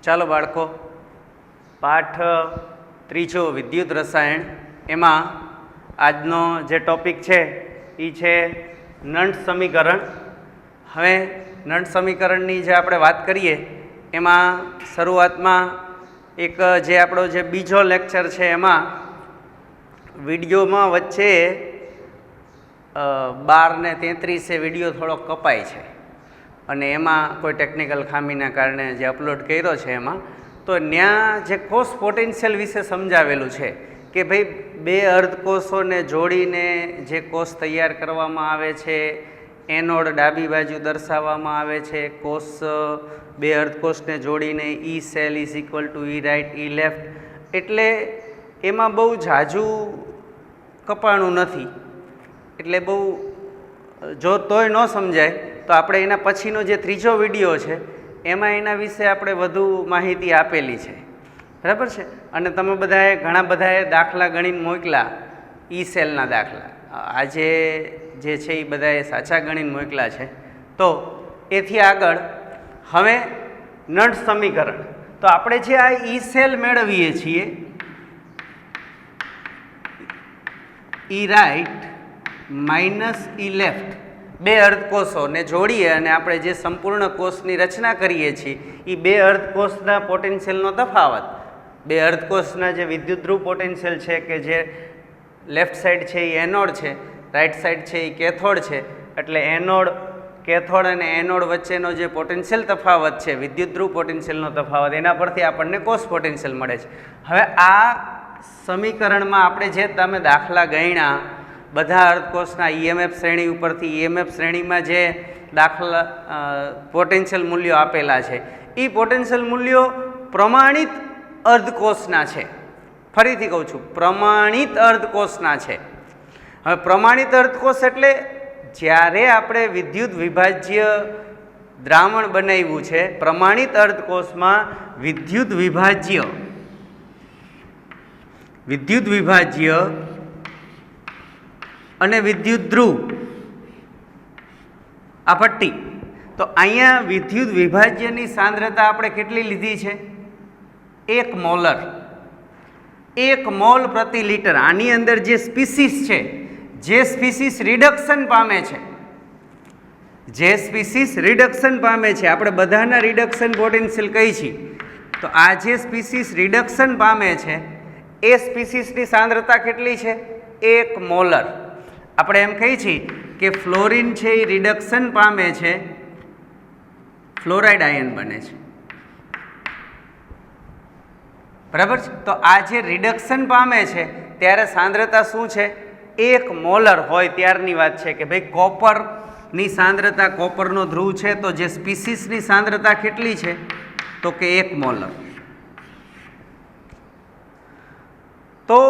ચાલો બાળકો, પાઠ ત્રીજો વિદ્યુત રસાયણ, એમાં આજનો જે ટોપિક છે એ છે નંટ સમીકરણ. હવે નંટ સમીકરણની જે આપણે વાત કરીએ એમાં શરૂઆતમાં એક જે આપણો જે બીજો લેક્ચર છે એમાં વિડીયોમાં વચ્ચે 12:33 વિડીયો થોડોક કપાય છે અને એમાં કોઈ ટેકનિકલ ખામીના કારણે જે અપલોડ કર્યો છે એમાં તો ત્યાં જે કોષ પોટેન્શિયલ વિશે સમજાવેલું છે કે ભાઈ બે અર્ધકોષોને જોડીને જે કોષ તૈયાર કરવામાં આવે છે, એનોડ ડાબી બાજુ દર્શાવવામાં આવે છે, કોષ બે અર્ધકોષને જોડીને E cell is equal to E right E left, એટલે એમાં બહુ ઝાઝું કપાણું નથી. એટલે બહુ જો તોય ન સમજાય તો આપણે એના પછીનો જે ત્રીજો વિડીયો છે એમાં એના વિશે આપણે વધુ માહિતી આપેલી છે, બરાબર છે. અને તમે બધાએ ઘણા બધાએ દાખલા ગણીને મોકલા, ઈ સેલના દાખલા આજે જે છે એ બધાએ સાચા ગણીને મોકલા છે. તો એથી આગળ હવે નંટ સમીકરણ, તો આપણે જે આ ઈ સેલ મેળવીએ છીએ ઈ રાઇટ માઇનસ ઈ લેફ્ટ, બે અર્ધકોષોને જોડીએ અને આપણે જે સંપૂર્ણ કોષની રચના કરીએ છીએ એ બે અર્ધકોષના પોટેન્શિયલનો તફાવત, બે અર્ધકોષના જે વિદ્યુત ધ્રુવ પોટેન્શિયલ છે કે જે લેફ્ટ સાઈડ છે એ એનોડ છે, રાઈટ સાઈડ છે એ કેથોડ છે, એટલે એનોડ કેથોડ અને એનોડ વચ્ચેનો જે પોટેન્શિયલ તફાવત છે, વિદ્યુત ધ્રુવ પોટેન્શિયલનો તફાવત, એના પરથી આપણને કોષ પોટેન્શિયલ મળે છે. હવે આ સમીકરણમાં આપણે જે તમે દાખલા ગણ્યા બધા અર્ધકોષના ઈએમએફ શ્રેણી ઉપરથી ઈએમએફ શ્રેણીમાં જે દાખલા પોટેન્શિયલ મૂલ્યો આપેલા છે એ પોટેન્શિયલ મૂલ્યો પ્રમાણિત અર્ધકોષના છે. ફરીથી કહું છું, પ્રમાણિત અર્ધકોષના છે. હવે પ્રમાણિત અર્ધકોષ એટલે જ્યારે આપણે વિદ્યુત વિભાજ્ય દ્રાવણ બનાવ્યું છે, પ્રમાણિત અર્ધકોષમાં વિદ્યુત વિભાજ્ય અને વિદ્યુત ધ્રુવ આ પટ્ટી, તો અહીંયા વિદ્યુત વિભાજ્યની સાંદ્રતા આપણે કેટલી લીધી છે? 1 મોલર, 1 મોલ પ્રતિ લિટર. આની અંદર જે સ્પીસીસ છે, જે સ્પીસીસ રિડક્શન પામે છે, આપણે બધાના રિડક્શન પોટેન્શિયલ કહી છીએ, તો આ જે સ્પીસીસ રિડક્શન પામે છે એ સ્પીસીસની સાંદ્રતા કેટલી છે? 1 મોલર. આપણે એમ કહીએ છીએ કે ફ્લોરિન છે એ રિડક્શન પામે છે, ફ્લોરાઇડ આયન બને છે, બરાબર છે. તો આ જે રિડક્શન પામે છે ત્યારે સાંદ્રતા શું છે? 1 મોલર હોય ત્યારની વાત છે કે ભાઈ કોપરની સાંદ્રતા, કોપરનો ધ્રુવ છે તો જે સ્પીસીસની સાંદ્રતા કેટલી છે? તો કે 1 મોલર. તો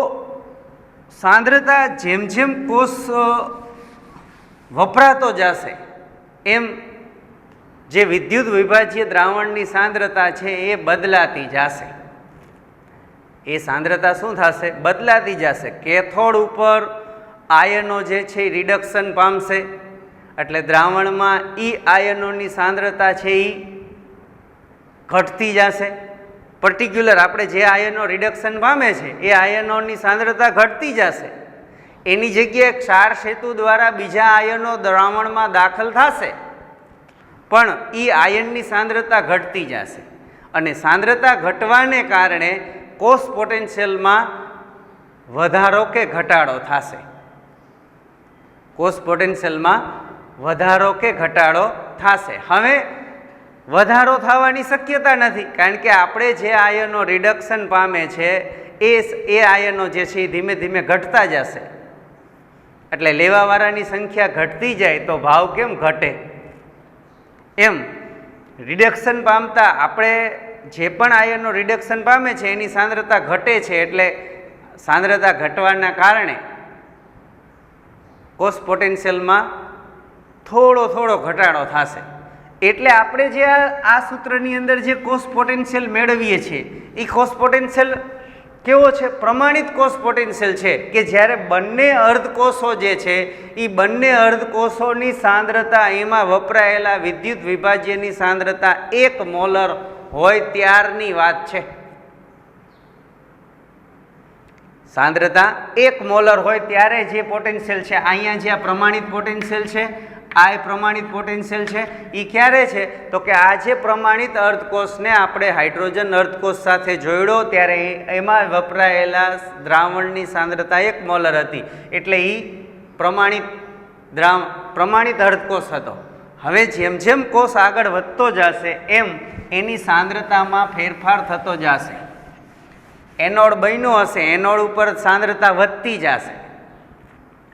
સાંદ્રતા જેમ જેમ કોષ વપરાતો જશે એમ જે વિદ્યુત વિભાજ્ય દ્રાવણની સાંદ્રતા છે એ બદલાતી જશે. એ સાંદ્રતા શું થશે? બદલાતી જશે. કેથોડ ઉપર આયનો જે છે એ રિડક્શન પામશે, એટલે દ્રાવણમાં ઈ આયનોની સાંદ્રતા છે એ ઘટતી જશે. પર્ટિક્યુલર આપણે જે આયનો રિડક્શન પામે છે એ આયનોની સાંદ્રતા ઘટતી જશે. એની જગ્યાએ ક્ષાર સેતુ દ્વારા બીજા આયનો દ્રાવણમાં દાખલ થશે, પણ એ આયનની સાંદ્રતા ઘટતી જશે. અને સાંદ્રતા ઘટવાને કારણે કોષ પોટેન્શિયલમાં વધારો કે ઘટાડો થશે. કોષ પોટેન્શિયલમાં વધારો કે ઘટાડો થશે. હવે વધારો થવાની શક્યતા નથી, કારણ કે આપણે જે આયનો રિડક્શન પામે છે એ આયનો જે છે એ ધીમે ધીમે ઘટતા જશે. એટલે લેવાવાળાની સંખ્યા ઘટતી જાય તો ભાવ કેમ ઘટે? એમ રિડક્શન પામતા આપણે જે પણ આયનો રિડક્શન પામે છે એની સાંદ્રતા ઘટે છે, એટલે સાંદ્રતા ઘટવાના કારણે કોષ પોટેન્શિયલમાં થોડો ઘટાડો થશે. એટલે આપણે જે આ સૂત્રની અંદર જે કોષ પોટેન્શિયલ મેળવીએ છીએ એ કોષ પોટેન્શિયલ કેવો છે? પ્રમાણિત કોષ પોટેન્શિયલ છે કે જ્યારે બંને અર્ધકોષો જે છે એ બંને અર્ધકોષોની સાંદ્રતા, એમાં વપરાયેલા વિદ્યુત વિભાજ્યની સાંદ્રતા 1 મોલર હોય ત્યારની વાત છે. સાંદ્રતા 1 મોલર હોય ત્યારે જે પોટેન્શિયલ છે, અહીંયા જે આ પ્રમાણિત પોટેન્શિયલ છે, આ પ્રમાણિત પોટેન્શિયલ છે, એ ક્યારે છે? તો કે આ જે પ્રમાણિત અર્ધકોષને આપણે હાઇડ્રોજન અર્ધકોષ સાથે જોડ્યો ત્યારે એમાં વપરાયેલા દ્રાવણની સાંદ્રતા 1 મોલર હતી, એટલે એ પ્રમાણિત અર્ધકોષ હતો. હવે જેમ જેમ કોષ આગળ વધતો જશે એમ એની સાંદ્રતામાં ફેરફાર થતો જશે. એનોડ બન્યો હશે, એનોડ ઉપર સાંદ્રતા વધતી જશે,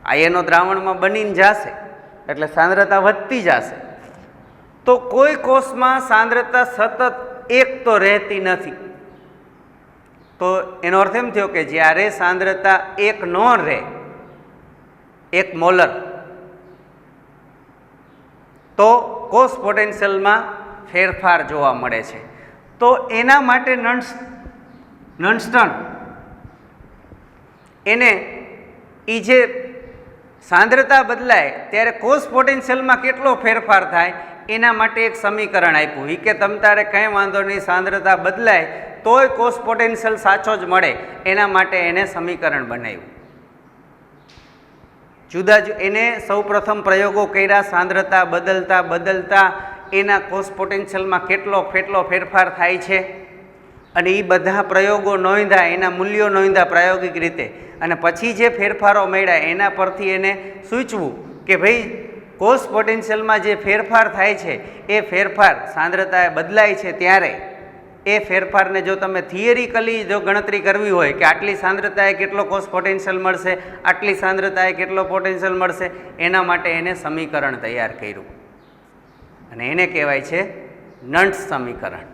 આયનો દ્રાવણમાં બનીને જશે એટલે સાંદ્રતા વધતી જશે. તો કોઈ કોષમાં સાંદ્રતા સતત 1 તો રહેતી નથી. તો એનો અર્થ એમ થયો કે જ્યારે સાંદ્રતા 1 ન રહે, 1 મોલર, તો કોષ પોટેન્શિયલમાં ફેરફાર જોવા મળે છે. તો એના માટે નન્સ્ટન એને એ જે સાંદ્રતા બદલાય ત્યારે કોષ પોટેન્શિયલમાં કેટલો ફેરફાર થાય એના માટે એક સમીકરણ આપ્યું. કે તમ તારે કંઈ વાંધો નહીં, સાંદ્રતા બદલાય તોય કોષ પોટેન્શિયલ સાચો જ મળે, એના માટે એને સમીકરણ બનાવ્યું. એને સૌપ્રથમ પ્રયોગો કર્યા, સાંદ્રતા બદલતા એના કોષ પોટેન્શિયલમાં કેટલો ફેરફાર થાય છે, અને એ બધા પ્રયોગો નોંધ્યા, એના મૂલ્યો નોંધ્યા પ્રાયોગિક રીતે, અને પછી જે ફેરફારો મળ્યા એના પરથી એને સૂચવું કે ભાઈ કોષ પોટેન્શિયલમાં જે ફેરફાર થાય છે એ ફેરફાર સાંદ્રતા બદલાય છે ત્યારે એ ફેરફારને જો તમે થિયરિકલી જો ગણતરી કરવી હોય કે આટલી સાંદ્રતાએ કેટલો કોષ પોટેન્શિયલ મળશે, આટલી સાંદ્રતાએ કેટલો પોટેન્શિયલ મળશે, એના માટે એને સમીકરણ તૈયાર કર્યું, અને એને કહેવાય છે નન્સ સમીકરણ.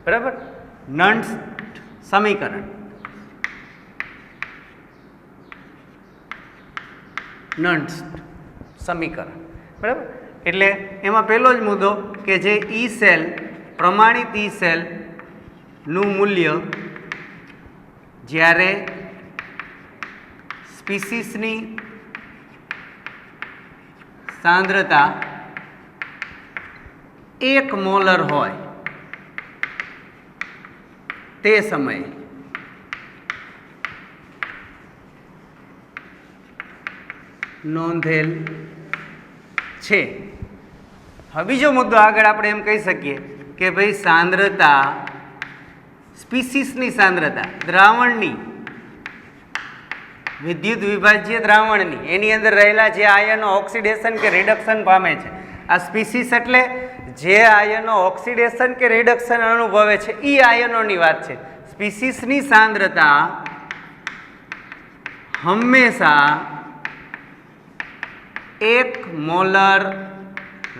બરાબર? નન્સ સમીકરણ. નન્સ સમીકરણ. બરાબર? એટલે એમાં પહેલો જ મુદ્દો કે જે ઈ સેલ, પ્રમાણિત ઈ સેલ નું મૂલ્ય જ્યારે સ્પીસીસની સાંદ્રતા 1 મોલર હોય તે સમયે નોંધેલ છે. હવે બીજો મુદ્દો આગળ આપણે એમ કહી શકીએ કે ભાઈ સાંદ્રતા, સ્પીસીસની સાંદ્રતા, દ્રાવણની, વિદ્યુત વિભાજ્ય દ્રાવણની, એની અંદર રહેલા જે આયનો ઓક્સિડેશન કે રિડક્શન પામે છે. આ સ્પીસીસ એટલે જે આયનો ઓક્સિડેશન કે રિડક્શન અનુભવે છે એ આયનોની વાત છે. સ્પીસીસની સાંદ્રતા હંમેશા 1 મોલર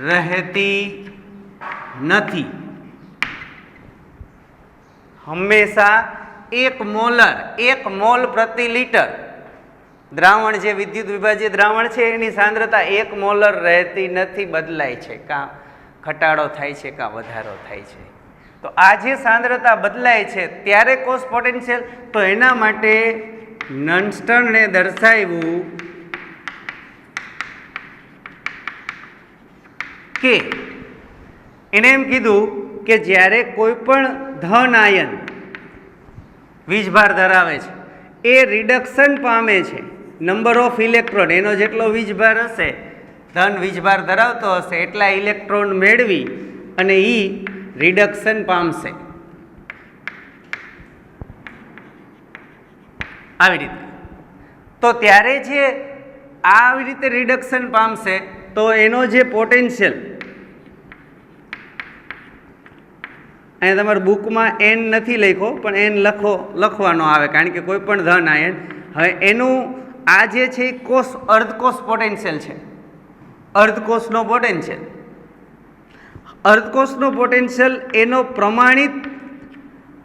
રહેતી નથી. હંમેશા 1 મોલર, 1 મોલ પ્રતિ લીટર દ્રાવણ, જે વિદ્યુત વિભાજ્ય દ્રાવણ છે એની સાંદ્રતા 1 મોલર રહેતી નથી, બદલાય છે, કાં ઘટાડો થાય છે કાં વધારો થાય છે. તો આ જે સાંદ્રતા બદલાય છે ત્યારે કોષ પોટેન્શિયલ, તો એના માટે નન્સ્ટને દર્શાવ્યું કે એને એમ કીધું કે જ્યારે કોઈ પણ ધન આયન વીજભાર ધરાવે છે એ રિડક્શન પામે છે, નંબર ઓફ ઇલેક્ટ્રોન, એનો જેટલો વીજભાર હશે, ધન વીજભાર ધરાવતો હશે એટલા ઇલેક્ટ્રોન મેળવી અને એ રિડક્શન પામશે. આવી રીતે. તો ત્યારે જે આવી રીતે રિડક્શન પામશે તો એનો જે પોટેન્શિયલ, અહીંયા તમારા બુકમાં એન નથી લખ્યો પણ એન લખવાનો આવે, કારણ કે કોઈ પણ ધન આયન, હવે એનું આ જે છે એ કોષ, અર્ધકોષ પોટેન્શિયલ છે, અર્ધકોષનો પોટેન્શિયલ, અર્ધકોષનો પોટેન્શિયલ એનો પ્રમાણિત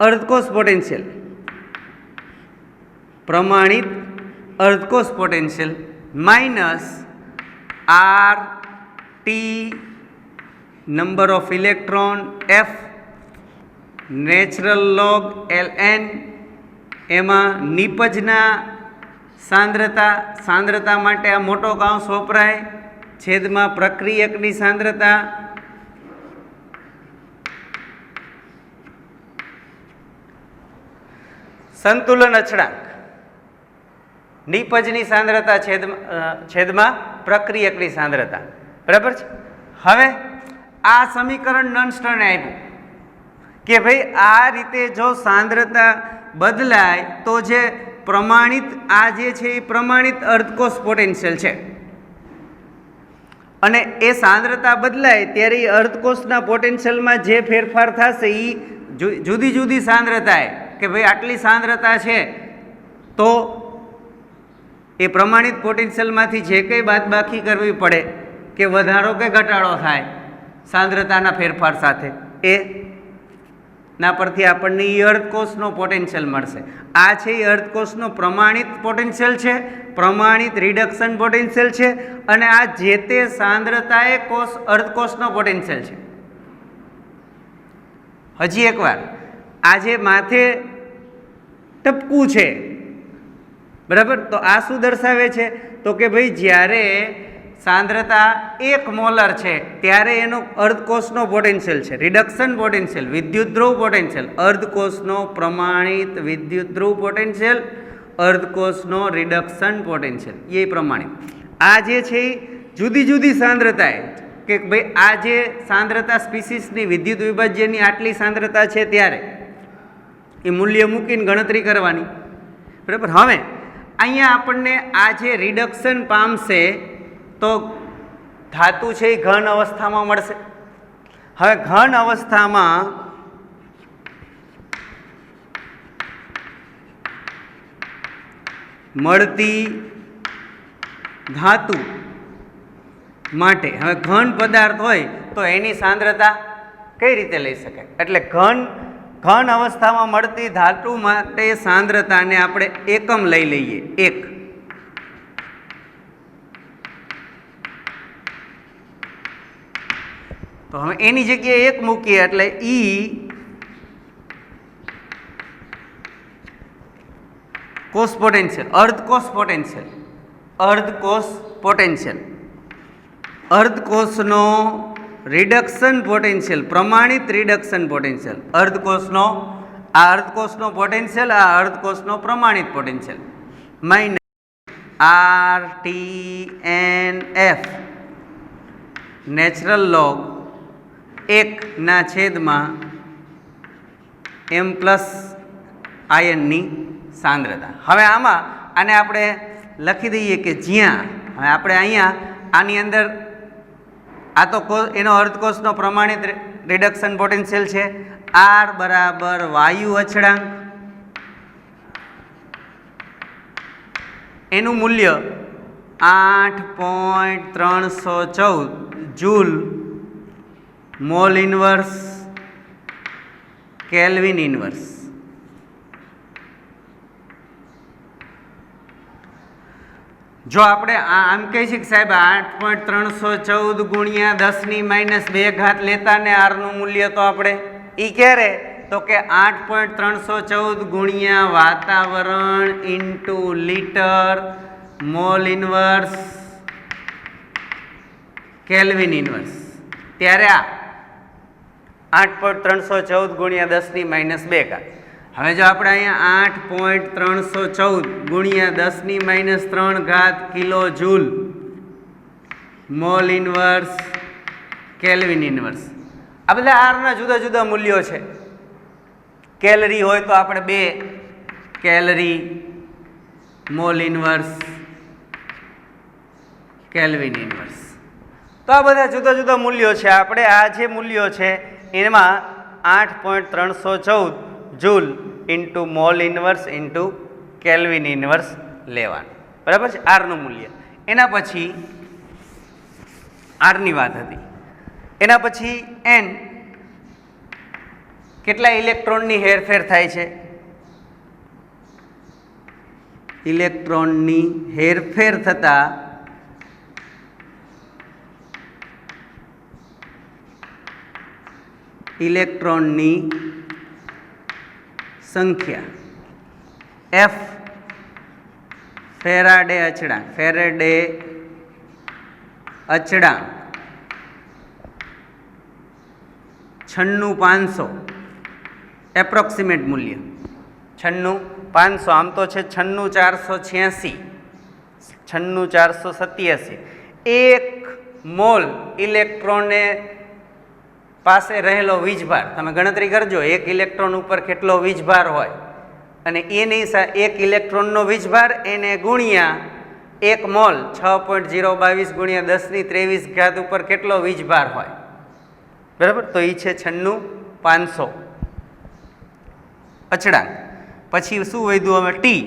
અર્ધકોષ પોટેન્શિયલ, પ્રમાણિત અર્ધકોષ potential minus R T number of electron F natural log L N એમાં નિપજના सांद्रता માટે આ મોટો કૌંસ વપરાય, છેદમાં પ્રક્રિયકની सांद्रता, संतुलन अचळांक निपजनी सांद्रता छेदमां प्रक्रियकनी सांद्रता बराबर छे। हवे आ समीकरण नॉनस्टरने आप्युं के भाई आ रीते जो सांद्रता बदलाय तो जे प्रमाणित आ जे छे ए प्रमाणित अर्धकोष पोटेन्शियल छे अने ए सांद्रता बदलाय त्यारे अर्धकोषना पोटेन्शियलमां जे फेरफार थशे ई जुदी जुदी सांद्रताए कि भाई आटली सांद्रता है तो ये प्रमाणित पोटेन्शियल में जे कई बादबाकी करवी पड़े कि वधारो के घटाड़ो थाय सांद्रताना फेरफार साथे ए ना परथी आपणने ई अर्धकोषनो पोटेन्शियल मळशे। आ छे ई अर्धकोषनो प्रमाणित पोटेन्शियल छे, प्रमाणित रिडक्शन पोटेन्शियल छे अने आ जे ते सांद्रताए कोष अर्धकोषनो पोटेन्शियल छे। हजी एक बार આજે માથે ટપકું છે બરાબર, તો આ શું દર્શાવે છે તો કે ભાઈ જ્યારે सांद्रता 1 મોલર છે ત્યારે એનો અર્ધકોષનો પોટેન્શિયલ છે રિડક્શન પોટેન્શિયલ, વિદ્યુત ધ્રુવ પોટેન્શિયલ, અર્ધકોષનો પ્રમાણિત વિદ્યુત ધ્રુવ પોટેન્શિયલ, અર્ધકોષનો રિડક્શન પોટેન્શિયલ એ પ્રમાણિત। આ જે છે જુદી જુદી सांद्रताए કે ભાઈ આ જે सांद्रता સ્પીસીસની વિદ્યુત વિભાજ્યની આટલી सांद्रता છે ત્યારે એ મૂલ્ય મૂકીને ગણતરી કરવાની બરાબર। હવે અહીંયા આપણને આ જે રિડક્શન પામશે તો ધાતુ છે એ ઘન અવસ્થામાં મળશે। હવે ઘન અવસ્થામાં મળતી ધાતુ માટે હવે ઘન પદાર્થ હોય તો એની सांद्रता કઈ રીતે લઈ શકાય, એટલે ઘન અવસ્થામાં મળતી ધાતુ માટે सांद्रताને આપણે એકમ લઈ લઈએ 1। તો હવે એની જગ્યાએ 1 મૂકીએ એટલે E કોષ પોટેન્શિયલ, અર્ધકોષ પોટેન્શિયલ, અર્ધકોષ પોટેન્શિયલ, અર્ધકોષનો રિડક્શન પોટેન્શિયલ, પ્રમાણિત રિડક્શન પોટેન્શિયલ, અર્ધકોષનો આ અર્ધકોષનો પોટેન્શિયલ, આ અર્ધકોષનો પ્રમાણિત potential minus RTNF natural log 1/છેદમાં m પ્લસ આયનની सांद्रता। હવે આમાં આને આપણે લખી દઈએ કે જ્યાં હવે આપણે અહીંયા આની અંદર આ તો એનો અર્ધકોષનો પ્રમાણિત રિડક્શન પોટેન્શિયલ છે R બરાબર વાયુ અચળાંક, એનું મૂલ્ય 8.314 joule mall inverse kelvin inverse. જો આપણે આમ કહી શકીએ સાહેબ 8.314 ગુણ્યા 10⁻²² લેતા ને આરનું મૂલ્ય તો આપણે એ ક્યારે તો કે 8.314 ગુણ્યા વાતાવરણ into litre mall inverse kelvin inverse, ત્યારે આ 8.314 ગુણ્યા 10⁻²²। હવે જો આપણે અહીંયા 8.314 ગુણ્યા 10⁻³ kilo joule mall inverse kelvin inverse, આ બધા આરના જુદા જુદા મૂલ્યો છે। કેલરી હોય તો આપણે 2 calorie mall inverse kelvin inverse, તો આ બધા જુદા જુદા મૂલ્યો છે। આપણે આ જે મૂલ્યો છે એમાં 8.314 joule into mall inverse into kelvin inverse લેવાનું બરાબર છે આરનું મૂલ્ય। એના પછી આરની વાત હતી, એના પછી એન કેટલા ઇલેક્ટ્રોનની હેરફેર થાય છે, ઇલેક્ટ્રોનની હેરફેર થતા ઇલેક્ટ્રોનની સંખ્યા એફ ફેરાડે અચળાંક, ફેરાડે અચળાંક 96500 એપ્રોક્સિમેટ મૂલ્ય 96500, આમ તો છે 96486, 96487. 1 મોલ ઇલેક્ટ્રોનને પાસે રહેલો વીજભાર તમે ગણતરી કરજો, 1 ઇલેક્ટ્રોન ઉપર કેટલો વીજભાર હોય અને એની 1 ઇલેક્ટ્રોનનો વીજભાર એને ગુણ્યા 1 મોલ 6.022 ગુણ્યા 1023 ઉપર કેટલો વીજભાર હોય, બરાબર? તો એ છે 96500 અચળાંક. પછી શું વધ્યું હવે? ટી.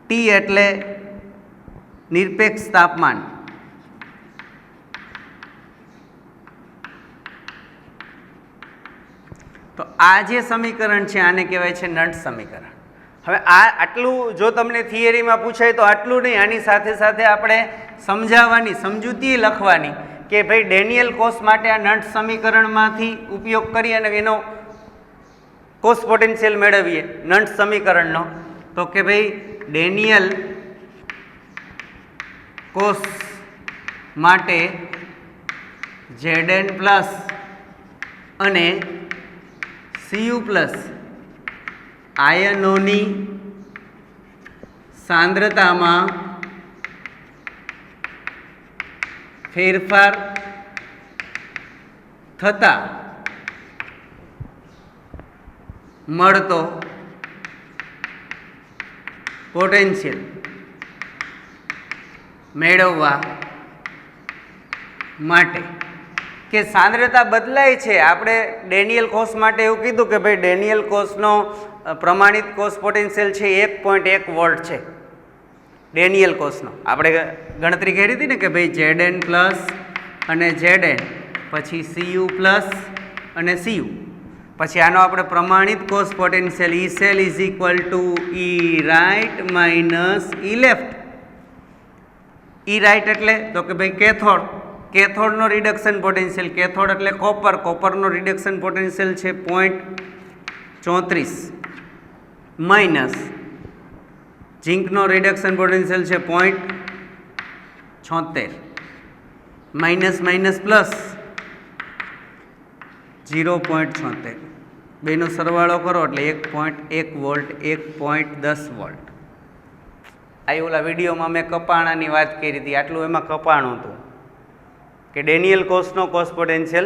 ટી એટલે નિરપેક્ષ તાપમાન. તો આ જે સમીકરણ છે આને કહેવાય છે નટ સમીકરણ. હવે આટલું જો તમને થિયરીમાં પૂછાય તો આટલું નહીં, આની સાથે સાથે આપણે સમજાવવાની, સમજૂતી લખવાની કે ભાઈ ડેનિયલ કોસ માટે આ નટ સમીકરણમાંથી ઉપયોગ કરી અને એનો કોસ પોટેન્શિયલ મેળવીએ નટ સમીકરણનો. તો કે ભાઈ ડેનિયલ કોસ માટે Zn પ્લસ અને Cu પ્લસ આયનોની સાંદ્રતામાં ફેરફાર થતા મળતો પોટેન્શિયલ મેળવવા માટે કે સાંદ્રતા બદલાય છે. આપણે ડેનિયલ કોસ માટે એવું કીધું કે ભાઈ ડેનિયલ કોસનો પ્રમાણિત કોસ પોટેન્શિયલ છે 1.1 વોલ્ટ છે. ડેનિયલ કોસનો આપણે ગણતરી કરી હતી ને કે ભાઈ Zn પ્લસ અને Zn પછી Cu પ્લસ અને Cu, પછી આનો આપણે પ્રમાણિત કોસ potential E cell is equal to E right minus E left. E right એટલે તો કે ભાઈ કેથોડ, કેથોડનો રિડક્શન પોટેન્શિયલ, કેથોડ એટલે કોપર, કોપરનો રિડક્શન પોટેન્શિયલ છે 0.34 માઇનસ ઝીંકનો રિડક્શન પોટેન્શિયલ છે 0.76 માઇનસ માઇનસ પ્લસ 0.76, બેનો સરવાળો કરો એટલે 1.1 વોલ્ટ 1.10 વોલ્ટ. આ ઓલા વિડીયોમાં મેં કપાણાની વાત કરી હતી, આટલું એમાં કપાણું હતું કે ડેનિયલ કોસનો કોસ પોટેન્શિયલ,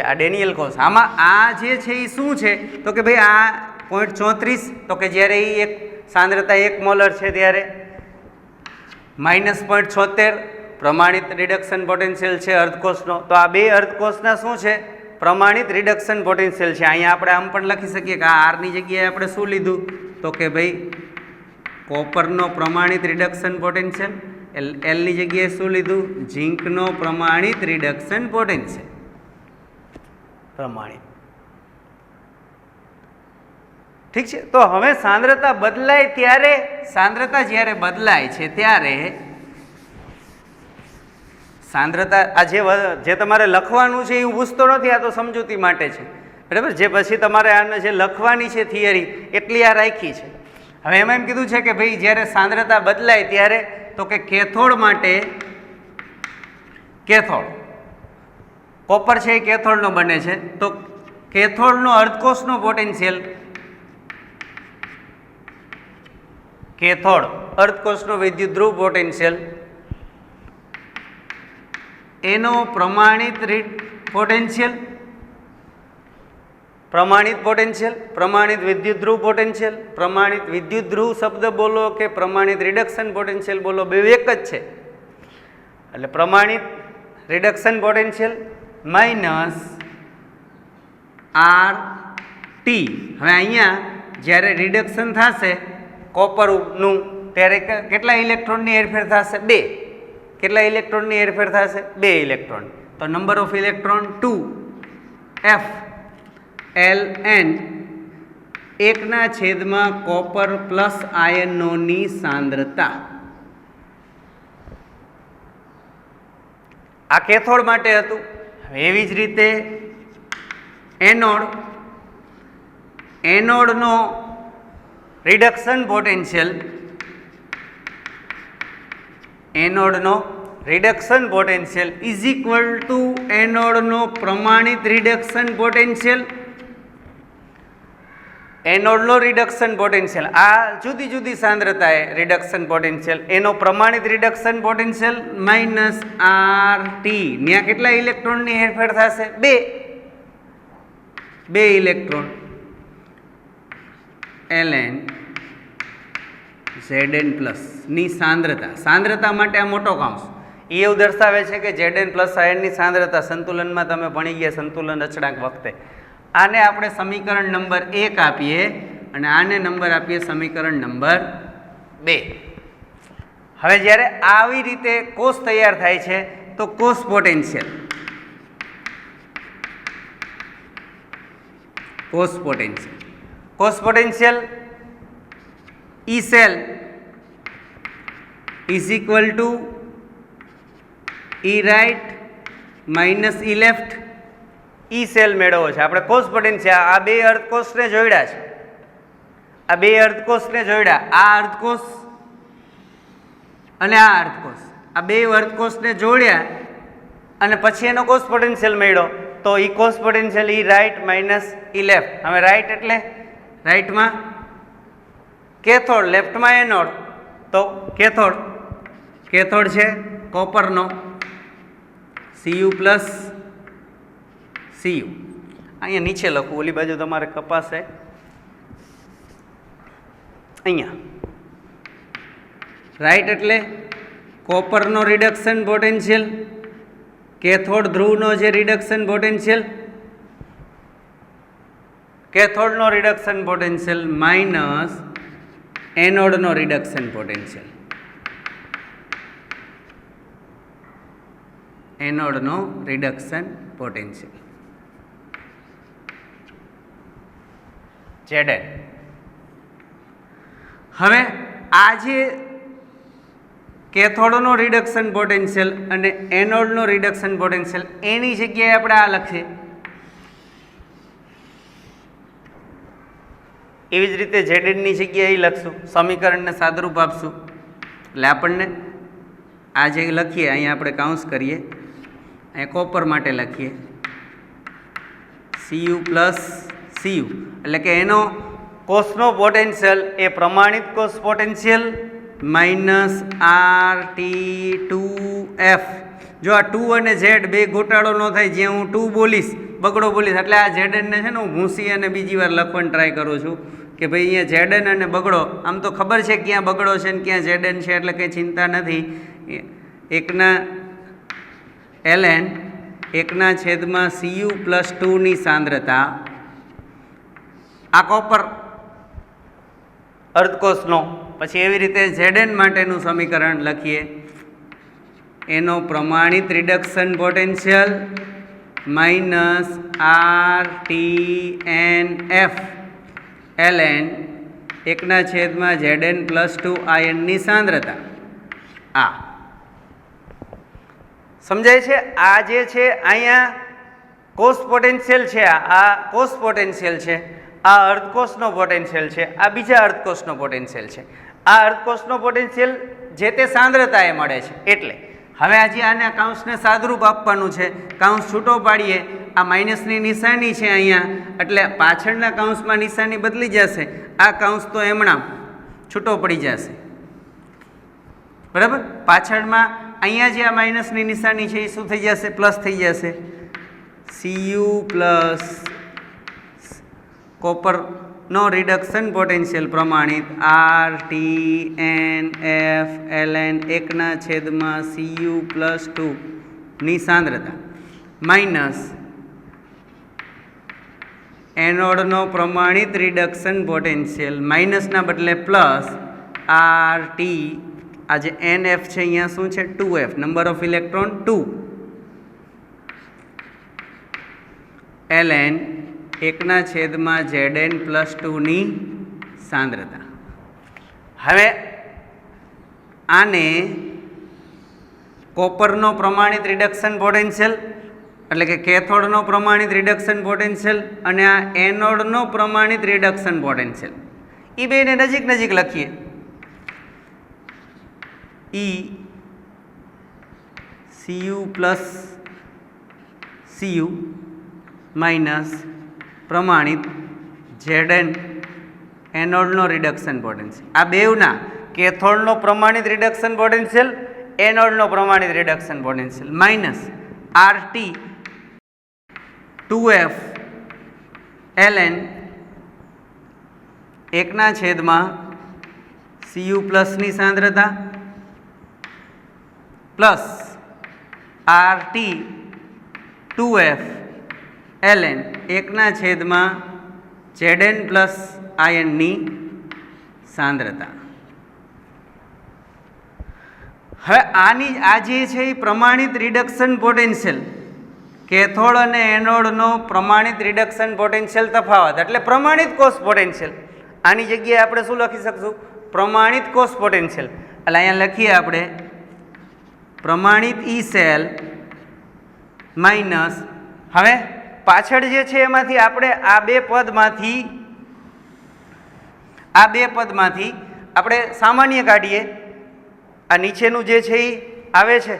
આ ડેનિયલ કોસ. આમાં આ જે છે એ શું છે તો કે ભાઈ આ 0.34, તો કે જ્યારે એ એક સાંદ્રતા 1 મોલર છે ત્યારે માઇનસ 0.76 પ્રમાણિત રિડક્શન પોટેન્શિયલ છે અર્ધકોષનો. તો આ બે અર્ધકોષના શું છે? પ્રમાણિત રિડક્શન પોટેન્શિયલ છે. અહીંયા આપણે આમ પણ લખી શકીએ કે આ આરની જગ્યાએ આપણે શું લીધું તો કે ભાઈ કોપરનો પ્રમાણિત રિડક્શન પોટેન્શિયલ, એલની જગ્યાએ શું લીધું? ઝીંકનો પ્રમાણિત રિડક્શન પોટેન્શિયલ, પ્રમાણિત. ઠીક છે. તો હવે સાંદ્રતા બદલાય ત્યારે, સાંદ્રતા જ્યારે બદલાય છે ત્યારે સાંદ્રતા આ જે તમારે લખવાનું છે એ હું પૂછતો નથી, આ તો સમજૂતી માટે છે, બરાબર? જે પછી તમારે આને જે લખવાની છે થિયરી એટલી આ રાખી છે. હવે એમાં એમ કીધું છે કે ભાઈ જ્યારે સાંદ્રતા બદલાય ત્યારે તો કે કેથોડ માટે, કેથોડ કોપર છે એ કેથોડનો બને છે, તો કેથોડનો અર્ધકોષનો પોટેન્શિયલ, કેથોડ અર્ધકોષનો વિદ્યુત ધ્રુવ પોટેન્શિયલ એનો પ્રમાણિત પોટેન્શિયલ, પ્રમાણિત પોટેન્શિયલ, પ્રમાણિત વિદ્યુત ધ્રુવ પોટેન્શિયલ, પ્રમાણિત વિદ્યુત ધ્રુવ શબ્દ બોલો કે પ્રમાણિત રિડક્શન પોટેન્શિયલ બોલો, બે એક જ છે. એટલે પ્રમાણિત રિડક્શન પોટેન્શિયલ માઇનસ RT. હવે અહીંયા જ્યારે રિડક્શન થશે કોપરનું ત્યારે કેટલા ઇલેક્ટ્રોનની હેરફેર થશે? 2. કેટલા ઇલેક્ટ્રોનની હેરફેર થશે? 2 ઇલેક્ટ્રોન. તો number of electron 2 F Ln 1/, copper plus આયનોની સાંદ્રતા. આ કેથોડ માટે હતું. એવી જ રીતે એનોડ, એનોડનો રિડક્શન પોટેન્શિયલ, એનોડનો reduction potential is equal to એનોડનો પ્રમાણિત રિડક્શન પોટેન્શિયલ. એનોડનો રિડક્શન પોટેન્શિયલ આ જુદી જુદી સાંદ્રતાએ રિડક્શન પોટેન્શિયલ, એનો પ્રમાણિત reduction potential minus R T. ત્યાં કેટલા ઇલેક્ટ્રોનની હેરફેર થશે? બે ઇલેક્ટ્રોન. એલએન ઝેડએન પ્લસ ની સાંદ્રતા માટે આ મોટો કૌંસ એ એવું દર્શાવે છે કે ઝેડએન પ્લસ આયનની સાંદ્રતા સંતુલનમાં તમે ભણી ગયા સંતુલન અચળાંક વખતે. આને આપણે સમીકરણ નંબર 1 આપીએ અને આને નંબર આપીએ સમીકરણ નંબર 2. હવે જ્યારે આવી રીતે કોષ તૈયાર થાય છે તો કોષ potential E cell is equal to E right minus E left. E cell મેળવવો છે આપણે. કોષ પોટેન્શિયલ આ બે અર્ધકોષને જોડ્યા છે, આ અર્ધકોષ અને આ અર્ધકોષ, આ બે અર્ધકોષને જોડ્યા અને પછી એનો કોષ પોટેન્શિયલ મળ્યો તો ઈ કોષ potential E right minus E left. હવે રાઈટ એટલે રાઈટમાં કેથોડ, લેફ્ટમાં એનોડ, તો કેથોડ છે કોપરનો Cu પ્લસ Cu. અહીંયા નીચે લખું, ઓલી બાજુ તમારે કપાશે. અહીંયા રાઈટ એટલે કોપરનો રિડક્શન પોટેન્શિયલ, કેથોડ ધ્રુવનો જે રિડક્શન પોટેન્શિયલ, કેથોડનો રિડક્શન પોટેન્શિયલ માઇનસ એનોડનો રિડક્શન પોટેન્શિયલ, Zn. હવે આ જે કેથોડનો રિડક્શન પોટેન્શિયલ અને એનોડનો રિડક્શન પોટેન્શિયલ એની જગ્યાએ આપણે આ લખીએ. એવી જ રીતે Zn ની જગ્યાએ લખશું, સમીકરણને સાદરૂપ આપશું. એટલે આપણને આ જે લખીએ અહીંયા આપણે કાઉન્સ કરીએ, અહીંયા કોપર માટે લખીએ Cu પ્લસ Cu, એટલે કે એનો કોષનો પોટેન્શિયલ એ પ્રમાણિત કોષ પોટેન્શિયલ માઇનસ RT2F. જો આ 2 અને Z બે ઘોટાળો ન થાય, જ્યાં હું 2 બોલીશ બગડો બોલીશ, એટલે આ Zn ને છે ને હું ભૂંસી અને બીજી વાર લખવાની ટ્રાય કરું છું કે ભાઈ અહીંયા Zn અને બગડો, આમ તો ખબર છે ક્યાં બગડો છે ને ક્યાં Zn છે, એટલે કંઈ ચિંતા નથી. એકના ln 1/Cu પ્લસ 2ની સાંદ્રતા, આ કોપર અર્ધકોષનો. પછી એવી રીતે Zn માટેનું સમીકરણ લખીએ, એનો પ્રમાણિત reduction potential minus RTNF ln 1/Zn plus 2 આયનની સાંદ્રતા. આ સમજાય છે? આ જે છે અહીંયા કોષ પોટેન્શિયલ છે, આ કોષ પોટેન્શિયલ છે, આ અર્ધકોષનો પોટેન્શિયલ છે, આ બીજા અર્ધકોષનો પોટેન્શિયલ છે. આ અર્ધકોષનો પોટેન્શિયલ જે તે સાંદ્રતાએ મળે છે. એટલે હવે આજે આને કાઉન્સને સાદરૂપ આપવાનું છે. કાઉન્સ છૂટો પાડીએ, આ માઇનસની નિશાની છે અહીંયા, એટલે પાછળના કાઉન્સમાં નિશાની બદલી જશે. આ કાઉન્સ તો એમણામ છૂટો પડી જશે, બરાબર. પાછળમાં અહીંયા જે આ માઇનસની નિશાની છે એ શું થઈ જશે? પ્લસ થઈ જશે. Cu પ્લસ કોપરનો રિડક્શન પોટેન્શિયલ પ્રમાણિત RTNF ln 1/Cu પ્લસ 2ની સાંદ્રતા માઇનસ એનોડનો પ્રમાણિત રિડક્શન પોટેન્શિયલ, માઇનસના બદલે પ્લસ RT, આ જે NF છે અહીંયા શું છે? 2F, number of electron 2 ln 1/Zn plus 2ની સાંદ્રતા. હવે આને કોપરનો પ્રમાણિત રિડક્શન પોટેન્શિયલ, એટલે કે કેથોડનો પ્રમાણિત રિડક્શન પોટેન્શિયલ અને આ એનોડનો પ્રમાણિત રિડક્શન પોટેન્શિયલ, એ બેને નજીક નજીક લખીએ. Cu પ્લસ Cu માઇનસ પ્રમાણિત Zn એનોડનો રિડક્શન પોટેન્શિયલ. આ બેવના કેથોડનો પ્રમાણિત રિડક્શન પોટેન્શિયલ, એનોડનો પ્રમાણિત reduction potential minus RT 2F ln 1/Cu પ્લસની સાંદ્રતા plus RT 2F ln 1/Zn plus આયનની સાંદ્રતા. હવે આની આ જે છે એ પ્રમાણિત રિડક્શન પોટેન્શિયલ, કેથોડ અને એનોડનો પ્રમાણિત રિડક્શન પોટેન્શિયલ તફાવત એટલે પ્રમાણિત કોષ પોટેન્શિયલ. આની જગ્યાએ આપણે શું લખી શકશું? પ્રમાણિત કોષ પોટેન્શિયલ. એટલે અહીંયા લખીએ આપણે પ્રમાણિત ઈ સેલ માઇનસ, હવે પાછળ જે છે એમાંથી આપણે આ બે પદમાંથી આપણે સામાન્ય કાઢીએ. આ નીચેનું જે છે એ આવે છે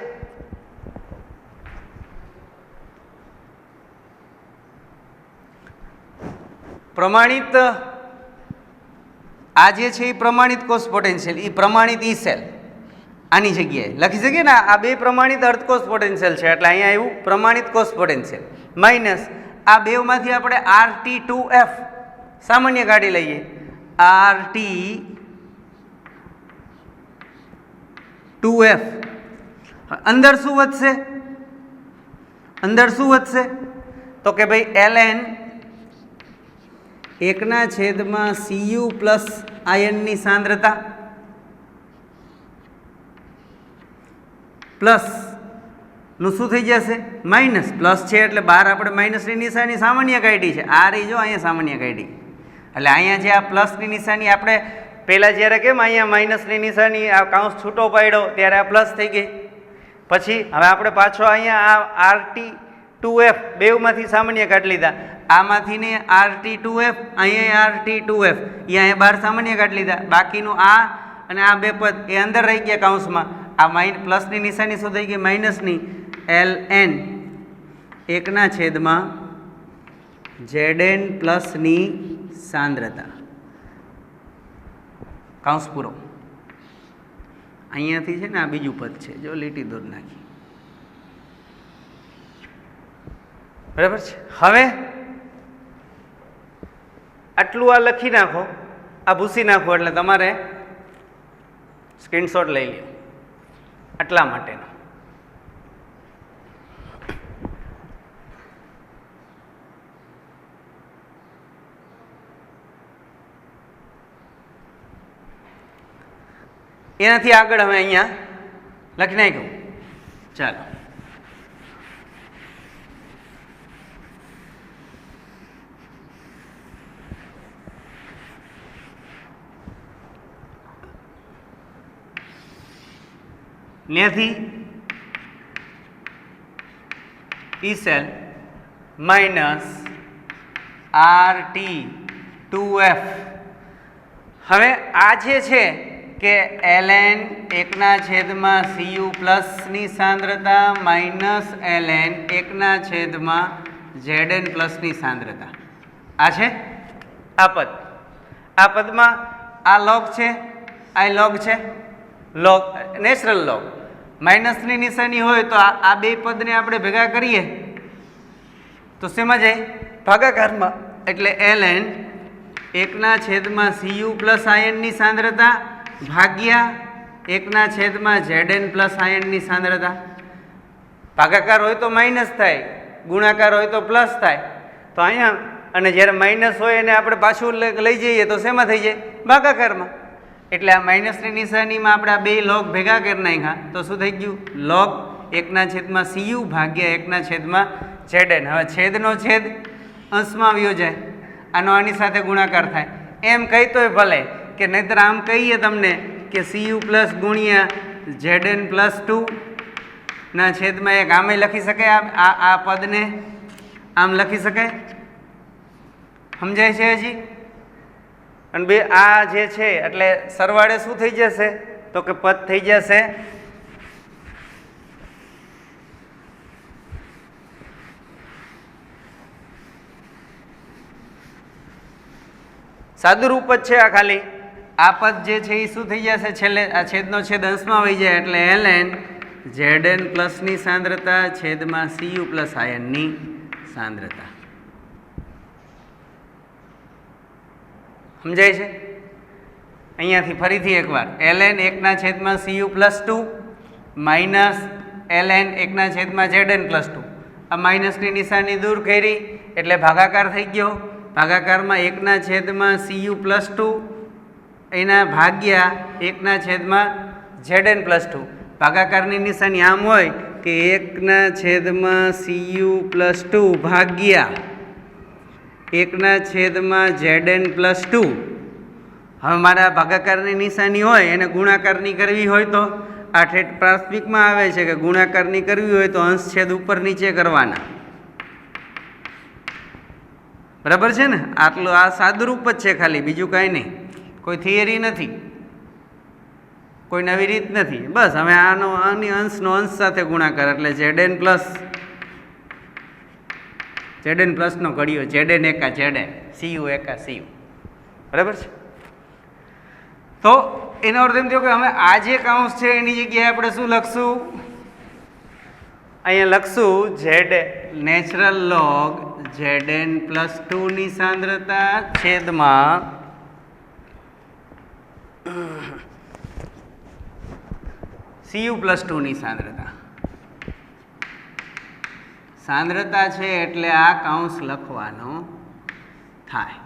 પ્રમાણિત, આ જે છે એ પ્રમાણિત કોષ પોટેન્શિયલ, એ પ્રમાણિત ઈ સેલ આની જગ્યાએ લખી શકીએ ને. આ બે પ્રમાણિત અર્ધકોષ પોટેન્શિયલ છે એટલે અહીંયા આવ્યું પ્રમાણિત કોષ પોટેન્શિયલ માઇનસ આ બેમાંથી આપણે RT2F સામાન્ય કાઢી લઈએ. RT2F અંદર શું વધશે? તો કે ભાઈ ln 1/Cu પ્લસ આયનની સાંદ્રતા પ્લસ નું શું થઈ જશે? માઇનસ. પ્લસ છે એટલે બહાર આપણે માઇનસની નિશાની સામાન્ય કાઢી છે. આ રહી જો અહીંયા સામાન્ય કાઢી. એટલે અહીંયા જે આ પ્લસની નિશાની આપણે પહેલાં જ્યારે કેમ અહીંયા માઇનસની નિશાની આ કાઉન્સ છૂટો પાડ્યો ત્યારે આ પ્લસ થઈ ગઈ. પછી હવે આપણે પાછો અહીંયા આ RT2F બેવમાંથી સામાન્ય કાઢી લીધા. આમાંથી ને RT2F, અહીંયા RT2F, અહીંયા બહાર સામાન્ય કાઢી લીધા. બાકીનું આ અને આ બે પદ એ અંદર રહી ગયા કાઉન્સમાં. આ પ્લસની નિશાની શું થઈ ગઈ? માઇનસની ln 1/Zn પ્લસની સાંદ્રતા. કાઉન્સ પૂરો. અહીંયાથી છે ને આ બીજું પદ છે, જો લીટી દોર નાખી, બરાબર છે. હવે આટલું આ લખી નાખો, આ ભૂસી નાખો એટલે તમારે સ્ક્રીનશોટ લઈ લો આટલા માટેનો. એનાથી આગળ હવે અહીંયા લખી નાખ્યું. ચાલો નેથી ઈ સેલ માઇનસ RT2F. હવે આ જે છે કે ln 1/Cu પ્લસની સાંદ્રતા માઇનસ ln 1/Zn પ્લસની સાંદ્રતા. આ છે આ પદ. આ પદમાં આ લોગ છે, આ લોગ છે, લોગ નેચરલ લોગ. માઇનસની નિશાની હોય તો આ બે પદને આપણે ભેગા કરીએ તો શેમાં જાય? ભાગાકારમાં. એટલે ln 1/Cu પ્લસ આયનની સાંદ્રતા ભાગ્યા 1/Zn પ્લસ આયનની સાંદ્રતા. ભાગાકાર હોય તો માઇનસ થાય, ગુણાકાર હોય તો પ્લસ થાય. તો અહીંયા અને જ્યારે માઇનસ હોય એને આપણે પાછું લઈ જઈએ તો શેમાં થઈ જાય? ભાગાકારમાં. એટલે આ માઇનસની નિશાનીમાં આપણે આ બે લોગ ભેગા કરી નાખ્યા તો શું થઈ ગયું? લોગ 1/Cu ભાગ્યા 1/Zn. હવે છેદનો છેદ અંશમાં આવ્યો જાય, આનો આની સાથે ગુણાકાર થાય. એમ કહી તોય ભલે, કે નહીંતર આમ કહીએ તમને કે Cu પ્લસ ગુણ્યા Zn પ્લસ 2 ના છેદમાં એક આમે લખી શકાય. આ પદને આમ લખી શકાય. સમજાય છે હજી? અને બે આ જે છે એટલે સરવાળે શું થઈ જશે તો કે પદ થઈ જશે સાદુરૂપ જ છે. આ ખાલી આ પદ જે છે એ શું થઈ જશે છેલ્લે આ છેદનો છેદ અંશમાં વહી જાય એટલે ln Zn પ્લસની સાંદ્રતા છેદમાં Cu પ્લસ આયનની સાંદ્રતા. સમજાય છે? અહીંયાથી ફરીથી એકવાર ln 1/Cu plus 2 minus ln 1/Zn plus 2. આ માઇનસની નિશાની દૂર કરી એટલે ભાગાકાર થઈ ગયો. ભાગાકારમાં 1/Cu પ્લસ 2 એના ભાગ્યા 1/Zn પ્લસ 2. ભાગાકારની નિશાની આમ હોય કે 1/Cu પ્લસ 2 ભાગ્યા 1/Zn પ્લસ 2. હવે મારા ભાગાકારની નિશાની હોય એને ગુણાકારની કરવી હોય તો આ ઠેઠ પ્રાથમિકમાં આવે છે કે ગુણાકારની કરવી હોય તો અંશ છેદ ઉપર નીચે કરવાના. બરાબર છે ને? આટલું આ સાદુરૂપ જ છે ખાલી, બીજું કાંઈ નહીં, કોઈ થિયરી નથી, કોઈ નવી રીત નથી. બસ હવે આની અંશનો અંશ સાથે ગુણાકાર એટલે Zn પ્લસનો ઘડિયો Zn એકા Zn Cu એકા Cu. બરાબર છે? તો એનો અર્થ એમ થયો કે હવે આ જે કાઉન્સ છે એની જગ્યાએ આપણે શું લખશું? અહીંયા લખશું Z natural log Zn plus 2 ની સાંદ્રતા છેદમાં Cu પ્લસ 2 ની સાંદ્રતા છે એટલે આ કાઉન્સ લખવાનો થાય.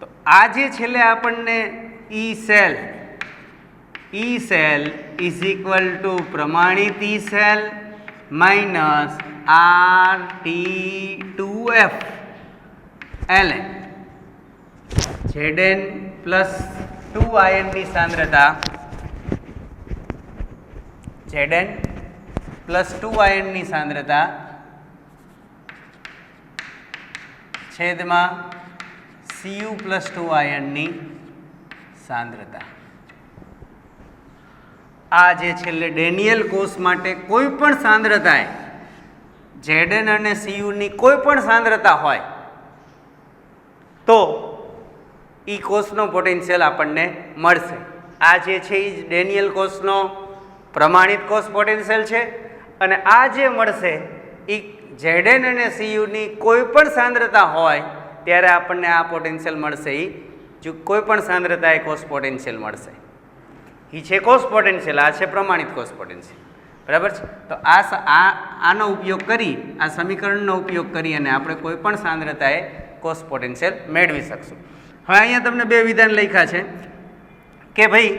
તો આ જે છેલ્લે આપણને E cell is equal to પ્રમાણિત E cell minus RT2F ln Zn plus 2 આયનની સાંદ્રતા Zn પ્લસ 2 આયનની સાંદ્રતા છેદમાં Cu પ્લસ 2 આયનની સાંદ્રતા. આ જે છેલ્લે ડેનિયલ કોષ માટે કોઈ પણ સાંદ્રતાએ Zn અને Cu ની કોઈ પણ સાંદ્રતા હોય તો ઈ કોષનો પોટેન્શિયલ આપણને મળશે. આ જે છે એ ડેનિયલ કોષનો પ્રમાણિત કોષ પોટેન્શિયલ છે અને આ જે મળશે એ Zn અને Cu ની કોઈ પણ સાંદ્રતા હોય ત્યારે આપણને આ પોટેન્શિયલ મળશે. એ જો કોઈ પણ સાંદ્રતાએ કોષ પોટેન્શિયલ મળશે. એ છે કોષ પોટેન્શિયલ, આ છે પ્રમાણિત કોષ પોટેન્શિયલ. બરાબર છે? તો આનો ઉપયોગ કરી આ સમીકરણનો ઉપયોગ કરી અને આપણે કોઈ પણ સાંદ્રતાએ કોષ પોટેન્શિયલ મેળવી શકશું. હવે અહીંયા તમને બે વિધાન લખ્યા છે કે ભાઈ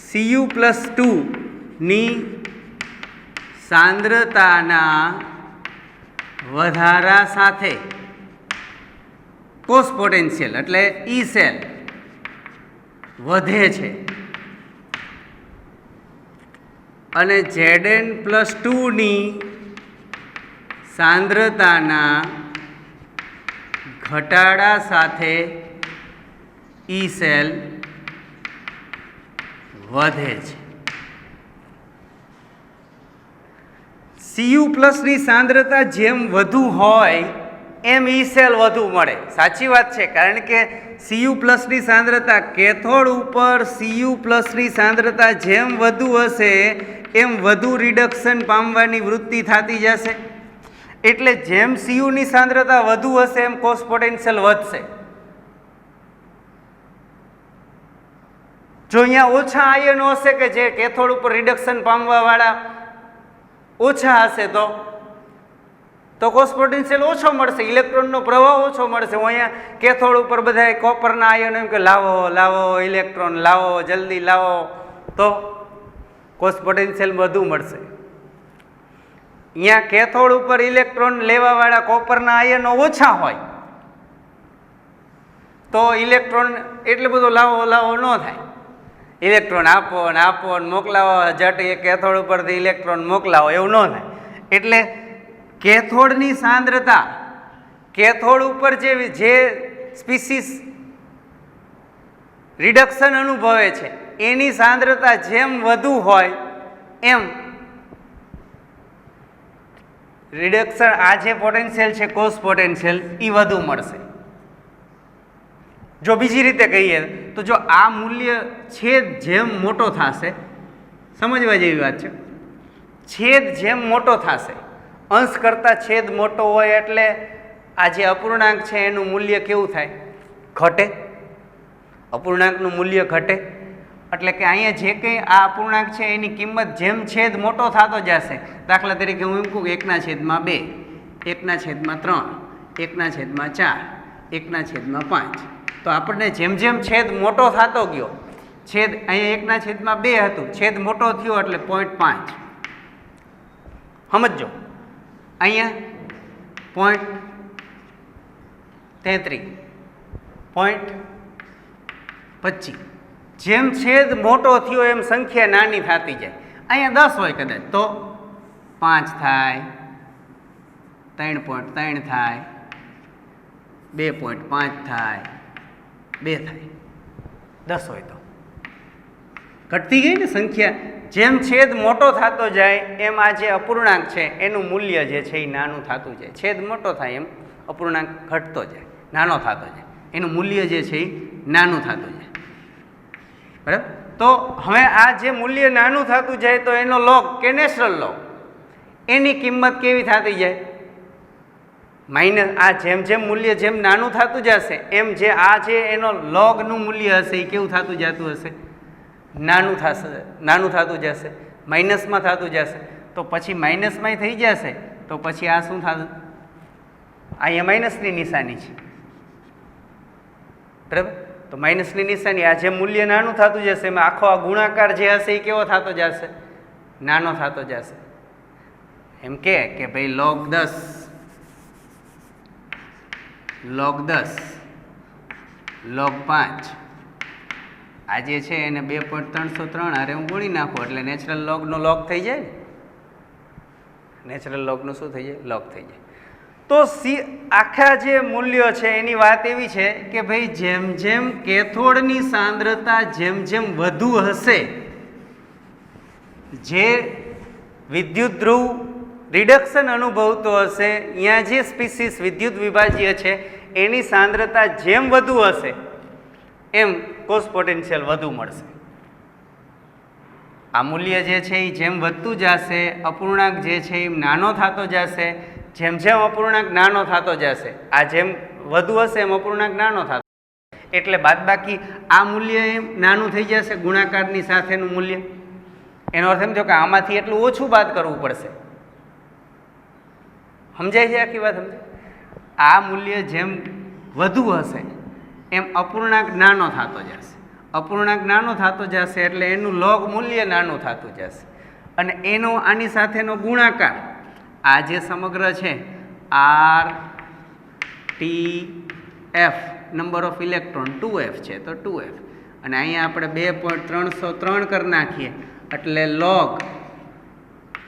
Cu પ્લસ 2 ની સાંદ્રતાના વધારા સાથે કોષ પોટેન્શિયલ એટલે ઈ સેલ વધે છે અને Zn પ્લસ 2 ની સાંદ્રતાના ઘટાડા સાથે ઈ સેલ વધે છે. Cu પ્લસની સાંદ્રતા જેમ વધુ હોય એમ ઈ સેલ વધુ મળે. સાચી વાત છે, કારણ કે Cu પ્લસની સાંદ્રતા કેથોડ ઉપર Cu પ્લસની સાંદ્રતા જેમ વધુ હશે એમ વધુ રિડક્શન પામવાની વૃત્તિ થતી જશે. એટલે જેમ Cu ની સાંદ્રતા વધુ હશે એમ કોષ પોટેન્શિયલ વધશે. જો અહીંયા ઓછા આયનો હશે કે જે કેથોડ ઉપર રિડક્શન પામવાવાળા ઓછા હશે તો કોષ પોટેન્શિયલ ઓછો મળશે, ઇલેક્ટ્રોનનો પ્રવાહ ઓછો મળશે. હું અહીંયા કેથોડ ઉપર બધા કોપરના આયનો એમ કે લાવો ઇલેક્ટ્રોન લાવો, જલ્દી લાવો, તો કોષ પોટેન્શિયલ વધુ મળશે. અહીંયા કેથોડ ઉપર ઇલેક્ટ્રોન લેવાવાળા કોપરના આયનો ઓછા હોય તો ઇલેક્ટ્રોન એટલે બધો લાવો ન થાય. ઇલેક્ટ્રોન આપો ને મોકલાવો, જટ એ કેથોડ ઉપરથી ઇલેક્ટ્રોન મોકલાવો એવું ન થાય. એટલે કેથોડની સાંદ્રતા કેથોડ ઉપર જે સ્પીસીસ રિડક્શન અનુભવે છે એની સાંદ્રતા જેમ વધુ હોય એમ રિડક્શન આ જે પોટેન્શિયલ છે કોસ પોટેન્શિયલ એ વધુ મળશે. જો બીજી રીતે કહીએ તો જો આ મૂલ્ય છેદ જેમ મોટો થશે, સમજવા જેવી વાત છે, છેદ જેમ મોટો થશે, અંશ કરતાં છેદ મોટો હોય એટલે આ જે અપૂર્ણાંક છે એનું મૂલ્ય કેવું થાય? ઘટે. અપૂર્ણાંકનું મૂલ્ય ઘટે. એટલે કે અહીંયા જે કંઈ આ અપૂર્ણાંક છે એની કિંમત જેમ છેદ મોટો થતો જશે, દાખલા તરીકે હું એમ કહું 1/2, 1/3, 1/4, 1/5, તો આપણને જેમ જેમ છેદ મોટો થતો ગયો, છેદ અહીંયા 1/2 હતું, છેદ મોટો થયો એટલે 0.5. સમજો અહીંયા 0.33, 0.25. જેમ છેદ મોટો થયો એમ સંખ્યા નાની થતી જાય. અહીંયા 10 હોય કદાચ તો 5 થાય, 3.3 થાય, 2.5 થાય, 2 થાય. 10 હોય તો ઘટતી ગઈ ને સંખ્યા. જેમ છેદ મોટો થતો જાય એમ આ જે અપૂર્ણાંક છે એનું મૂલ્ય જે છે એ નાનું થતું જાય. છેદ મોટો થાય એમ અપૂર્ણાંક ઘટતો જાય, નાનો થતો જાય, એનું મૂલ્ય જે છે એ નાનું થતું જાય. બરાબર. તો હવે આ જે મૂલ્ય નાનું થતું જાય તો એનો લોગ કે નેચરલ લોગ એની કિંમત કેવી થતી જાય? માઇનસ. આ જેમ જેમ મૂલ્ય જેમ નાનું થતું જશે એમ જે આ જે એનો લોગનું મૂલ્ય હશે એ કેવું થતું જતું હશે? નાનું થશે, નાનું થતું જશે, માઇનસમાં થતું જશે. તો પછી માઇનસમાં થઈ જશે તો પછી આ શું થશે? અહીંયા માઇનસની નિશાની છે. બરાબર. તો માઇનસની નિશાની, આ જે મૂલ્ય નાનું થતું જશે એમાં આખો આ ગુણાકાર જે હશે એ કેવો થતો જશે? નાનો થતો જશે. એમ કે ભાઈ log 10, log 10, log 5 આ જે છે એને 2.303 અરે હું ગુણી નાખું એટલે નેચરલ લોગનો લોગ થઈ જાય ને. નેચરલ લોગનું શું થઈ જાય? લોગ થઈ જાય. તો આખા જે મૂલ્યો છે એની વાત એવી છે કે ભાઈ જેમ જેમ કેથોડની સાંદ્રતા જેમ જેમ વધુ હશે, જે વિદ્યુત ધ્રુવ રિડક્શન અનુભવતો હશે, અહીંયા જે સ્પીસીસ વિદ્યુત વિભાજ્ય છે એની સાંદ્રતા જેમ વધુ હશે એમ કોસ પોટેન્શિયલ વધુ મળશે. આ મૂલ્ય જે છે એ જેમ વધતું જશે, અપૂર્ણાંક જે છે એ નાનો થતો જશે. જેમ જેમ અપૂર્ણાંક નાનો થતો જશે, આ જેમ વધુ હશે એમ અપૂર્ણાંક નાનો થતો, એટલે બાદબાકી આ મૂલ્ય એમ નાનું થઈ જશે ગુણાકારની સાથેનું મૂલ્ય. એનો અર્થ સમજો કે આમાંથી એટલું ઓછું બાદ કરવું પડશે. સમજાય છે આખી વાત? સમજાય? આ મૂલ્ય જેમ વધુ હશે એમ અપૂર્ણાંક નાનો થતો જશે. અપૂર્ણાંક નાનો થતો જશે એટલે એનું લોગ મૂલ્ય નાનું થતું જશે અને એનો આની સાથેનો ગુણાકાર, આ જે સમગ્ર છે R T F number of electron 2f છે તો 2f, અને અહીંયા આપણે 2.303 કરી નાખીએ એટલે લોગ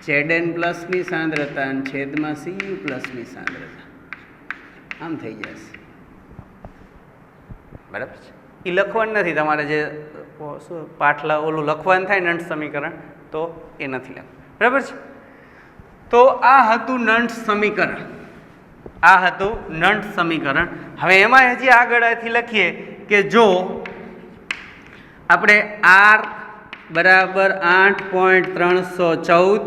Zn પ્લસની સાંદ્રતા અને છેદમાં Cu પ્લસની સાંદ્રતા આમ થઈ જશે. બરાબર છે. એ લખવાનું નથી તમારે, જે શું પાઠલા ઓલું લખવાનું થાય નંટ સમીકરણ તો એ નથી લખવું. બરાબર છે. તો આ હતું નંટ સમીકરણ, આ હતું નંટ સમીકરણ. હવે એમાં હજી આગળથી લખીએ કે જો આપણે R બરાબર 8.314,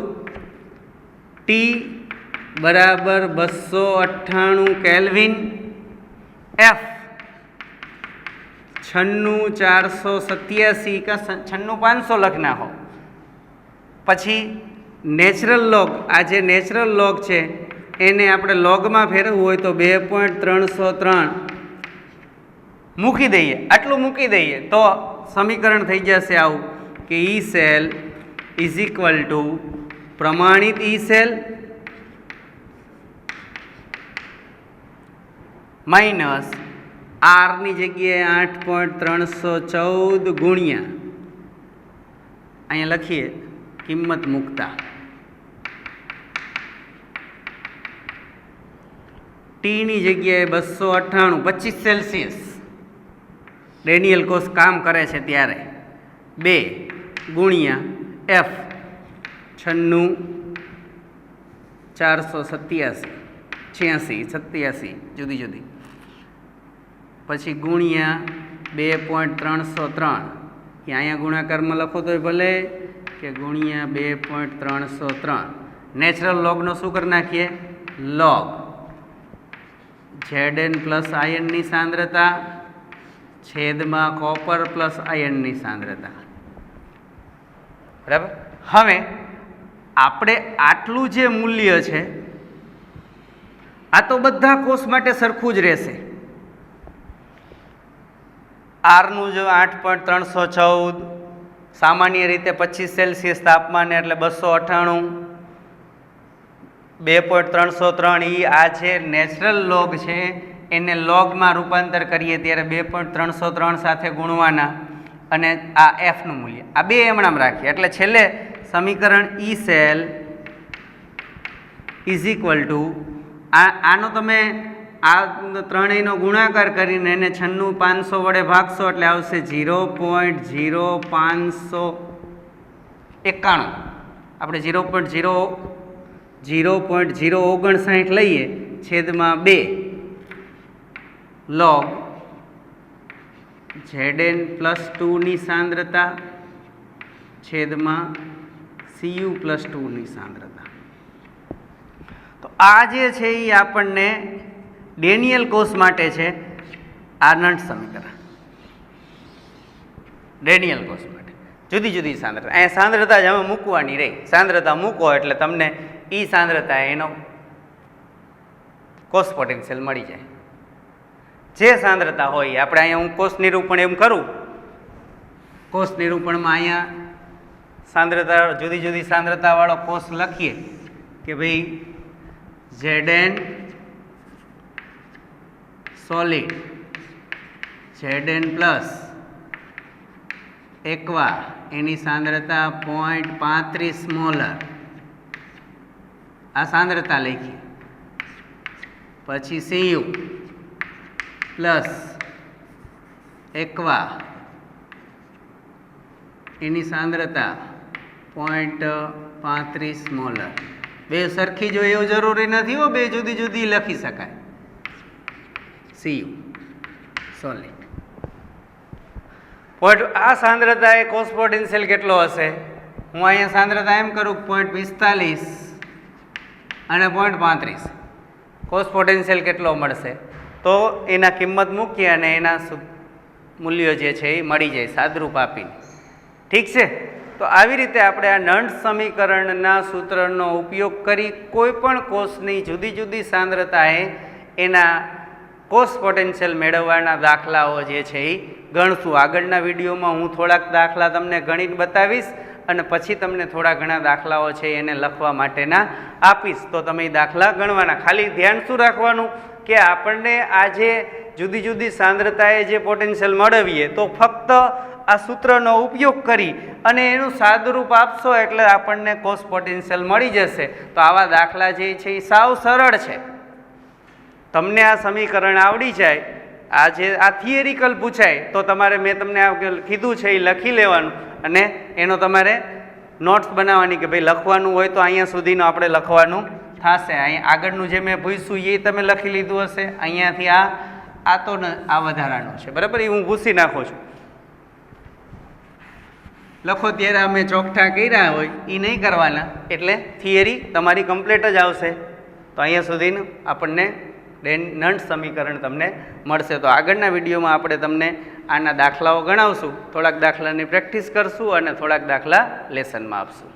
T બરાબર 298 કેલ્વિન, F 96487 का 96500 લખી નાખો. પછી નેચરલ લોગ, આ જે નેચરલ લોગ છે એને આપણે લોગમાં ફેરવવું હોય તો 2.303 મૂકી દઈએ, આટલું મૂકી દઈએ તો સમીકરણ થઈ જશે આવું કે ઈ સેલ ઇઝ ઇક્વલ ટુ પ્રમાણિત ઈ સેલ માઇનસ આરની જગ્યાએ 8.314 ગુણ્યા અહીંયા લખીએ કિંમત મૂકતા ટીની જગ્યાએ 298 25 સેલ્સિયસ ડેનિયલ કોષ કામ કરે છે ત્યારે 2 ગુણ્યા એફ 96 487 86 જુદી જુદી પછી ગુણ્યા 2.303 કે અહીંયા ગુણાકારમાં લખો તોય ભલે કે ગુણ્યા 2.303 નેચરલ લોગનો શું કરી નાખીએ લોગ Zn પ્લસ આયનની સાંદ્રતા છેદમાં કોપર પ્લસ આયનની સાંદ્રતા બરાબર. હવે આપણે આટલું જે મૂલ્ય છે આ તો બધા કોષ માટે સરખું જ રહેશે. આરનું જો 8.314 સામાન્ય રીતે 25 સેલ્સિયસ તાપમાને એટલે 298 2.303 એ આ જે નેચરલ લોગ છે એને લોગમાં રૂપાંતર કરીએ ત્યારે 2.303 સાથે ગુણવાના અને આ એફનું મૂલ્ય આ બે હમણાં રાખીએ એટલે છેલ્લે સમીકરણ ઈ સેલ ઇઝ ઇક્વલ ટુ આનો તમે આ ત્રણેયનો ગુણાકાર કરીને એને 96500 વડે ભાગશો એટલે આવશે 0.0591. આપણે 0.059 લઈએ છેદમાં 2 લોગ Zn પ્લસ 2ની સાંદ્રતા છેદમાં Cu પ્લસ 2ની સાંદ્રતા. તો આ જે છે એ આપણને ડેનિયલ કોષ માટે છે આર્નલ્ડ સમીકરણ. ડેનિયલ કોષ માટે જુદી જુદી સાંદ્રતા અહીંયા સાંદ્રતા જ હવે મૂકવાની રહી. સાંદ્રતા મૂકો એટલે તમને ઈ સાંદ્રતા એનો કોષ પોટેન્શિયલ મળી જાય. જે સાંદ્રતા હોય આપણે અહીંયા હું કોષ નિરૂપણ એમ કરું કોષ નિરૂપણમાં અહીંયા સાંદ્રતા જુદી જુદી સાંદ્રતાવાળો કોષ લખીએ કે ભાઈ Zn solid Zn plus aqua એની સાંદ્રતા 0.35 મોલર આ સાંદ્રતા લખી. પછી Cu પ્લસ એક્વા એની સાંદ્રતા 0.35 મોલર. બે સરખી જોઈએ એવું જરૂરી નથી હો, બે જુદી જુદી લખી શકાય. Cu સોલિડ આ સાંદ્રતા એ કોષ પોટેન્શિયલ કેટલો હશે? હું અહીંયા સાંદ્રતા એમ કરું 0.45 અને 0.35 કોષ પોટેન્શિયલ કેટલો મળશે તો એના કિંમત મૂકીએ અને એના મૂલ્યો જે છે એ મળી જાય સાદરૂપ આપીને. ઠીક છે. તો આવી રીતે આપણે આ નંદ સમીકરણના સૂત્રનો ઉપયોગ કરી કોઈ પણ કોષની જુદી જુદી સાંદ્રતાએ એના કોષ પોટેન્શિયલ મેળવવાના દાખલાઓ જે છે એ ગણશું. આગળના વિડીયોમાં હું થોડાક દાખલા તમને ગણીને બતાવીશ અને પછી તમને થોડા ઘણા દાખલાઓ છે એને લખવા માટેના આપીશ. તો તમે એ દાખલા ગણવાના. ખાલી ધ્યાન શું રાખવાનું કે આપણને આ જે જુદી જુદી સાંદ્રતાએ જે પોટેન્શિયલ મેળવીએ તો ફક્ત આ સૂત્રનો ઉપયોગ કરી અને એનું સાદુરૂપ આપશો એટલે આપણને કોષ પોટેન્શિયલ મળી જશે. તો આવા દાખલા જે છે એ સાવ સરળ છે. તમને આ સમીકરણ આવડી જાય, આ થિયરિકલ પૂછાય તો તમારે મેં તમને કીધું છે એ લખી લેવાનું અને એનો તમારે નોટ્સ બનાવવાની કે ભાઈ લખવાનું હોય તો અહીંયા સુધીનું આપણે લખવાનું થશે. અહીંયા આગળનું જે મેં પૂછ્યું એ તમે લખી લીધું હશે. અહીંયાથી આ તો આ વધારાનું છે બરાબર, એ હું ભૂસી નાખું છું. લખો ત્યારે અમે ચોકઠા કર્યા હોય એ નહીં કરવાના એટલે થિયરી તમારી કમ્પ્લીટ જ આવશે. તો અહીંયા સુધીનું આપણને નંદ સમીકરણ તમને મળશે. તો આગળના વિડીયોમાં આપણે તમને આના દાખલાઓ ગણાવશું, થોડાક દાખલાની પ્રેક્ટિસ કરશું અને થોડાક દાખલા લેસનમાં આપશું.